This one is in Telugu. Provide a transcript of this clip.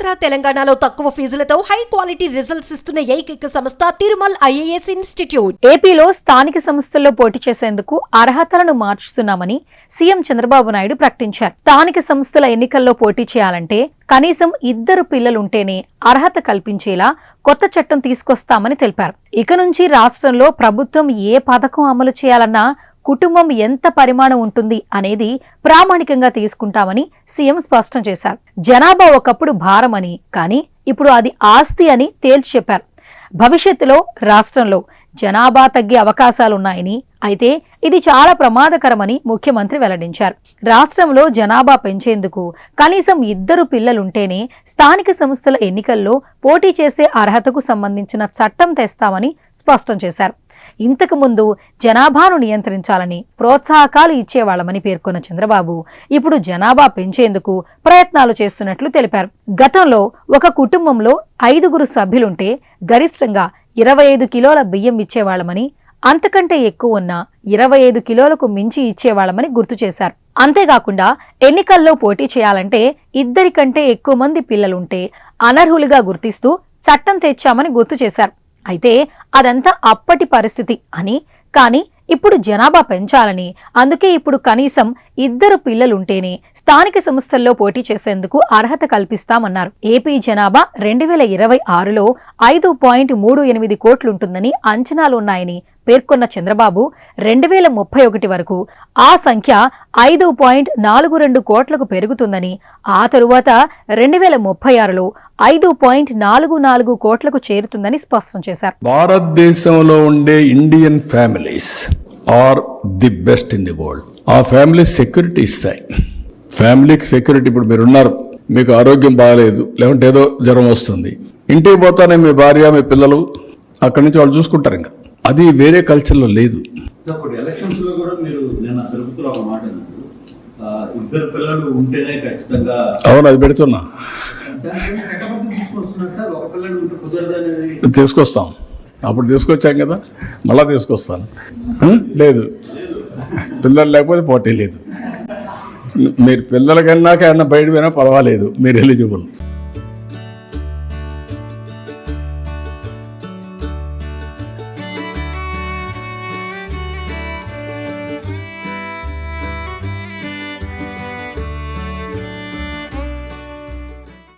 ఆంధ్ర తెలంగాణలో తక్కువ ఫీజులతో హై క్వాలిటీ రిజల్ట్స్ ఇస్తున్న ఏకైక సంస్థ తిరుమల్ ఐఏఎస్ ఇన్స్టిట్యూట్. ఏపీలో స్థానిక సంస్థల్లో పోటీ చేసేందుకు అర్హతలను మార్చుతున్నామని సీఎం చంద్రబాబు నాయుడు ప్రకటించారు. స్థానిక సంస్థల ఎన్నికల్లో పోటీ చేయాలంటే కనీసం 2 పిల్లలుంటేనే అర్హత కల్పించేలా కొత్త చట్టం తీసుకొస్తామని తెలిపారు. ఇక నుంచి రాష్ట్రంలో ప్రభుత్వం ఏ పథకం అమలు చేయాలన్నా కుటుంబం ఎంత పరిమాణం ఉంటుంది అనేది ప్రామాణికంగా తీసుకుంటామని సీఎం స్పష్టం చేశారు. జనాభా ఒకప్పుడు భారమని, కానీ ఇప్పుడు అది ఆస్తి అని తేల్చి చెప్పారు. భవిష్యత్తులో రాష్ట్రంలో జనాభా తగ్గే అవకాశాలున్నాయని, అయితే ఇది చాలా ప్రమాదకరమని ముఖ్యమంత్రి వెల్లడించారు. రాష్ట్రంలో జనాభా పెంచేందుకు కనీసం 2 పిల్లలుంటేనే స్థానిక సంస్థల ఎన్నికల్లో పోటీ చేసే అర్హతకు సంబంధించిన చట్టం తెస్తామని స్పష్టం చేశారు. ఇంతకు ముందు జనాభాను నియంత్రించాలని ప్రోత్సాహకాలు ఇచ్చేవాళ్లమని పేర్కొన్న చంద్రబాబు ఇప్పుడు జనాభా పెంచేందుకు ప్రయత్నాలు చేస్తున్నట్లు తెలిపారు. గతంలో ఒక కుటుంబంలో 5 సభ్యులుంటే గరిష్టంగా 25 కిలోల బియ్యం ఇచ్చేవాళ్లమని, అంతకంటే ఎక్కువ ఉన్న 25 కిలోలకు మించి ఇచ్చేవాళ్లమని గుర్తు చేశారు. అంతేకాకుండా ఎన్నికల్లో పోటీ చేయాలంటే 2 కంటే ఎక్కువ మంది పిల్లలుంటే అనర్హులుగా గుర్తిస్తూ చట్టం తెచ్చామని గుర్తు చేశారు. అయితే అదంతా అప్పటి పరిస్థితి అని, కానీ ఇప్పుడు జనాభా పెంచాలని, అందుకే ఇప్పుడు కనీసం 2 పిల్లలుంటేనే స్థానిక సంస్థల్లో పోటీ చేసేందుకు అర్హత కల్పిస్తామన్నారు. ఏపీ జనాభా 2026లో 5.38 కోట్లుంటుందని అంచనాలున్నాయని పేర్కొన్న చంద్రబాబు 2031 వరకు ఆ సంఖ్య 5.42 కోట్లకు పెరుగుతుందని, ఆ తరువాత 2036లో 5.44 కోట్లకు చేరుతుందని స్పష్టం చేశారు. భారతదేశంలో ఉండే Indian families are the best in the world. ఆ ఫ్యామిలీ సెక్యూరిటీ ఇస్తాయి. ఫ్యామిలీకి సెక్యూరిటీ. ఇప్పుడు మీరున్నారు, మీకు ఆరోగ్యం బాగాలేదు, లేకుంటే ఏదో జ్వరం వస్తుంది, ఇంటికి పోతానే మీ భార్య మీ పిల్లలు అక్కడి నుంచి వాళ్ళు చూసుకుంటారు. ఇంకా అది వేరే కల్చర్లో లేదు. ఎలక్షన్స్ లో కూడా మీరు నిన్న తిరుపతిలో ఒక మాట 2 పిల్లలు ఉంటేనే ఖచ్చితంగా. అవును, అది పెడుతున్నా. తీసుకొస్తాం. అప్పుడు తీసుకొచ్చాం కదా, మళ్ళా తీసుకొస్తాను. లేదు, పిల్లలు లేకపోతే పోటీ లేదు. మీరు పిల్లల కన్నాక ఏమన్నా బయట పోయినా పర్వాలేదు, మీరు ఎలిజిబుల్.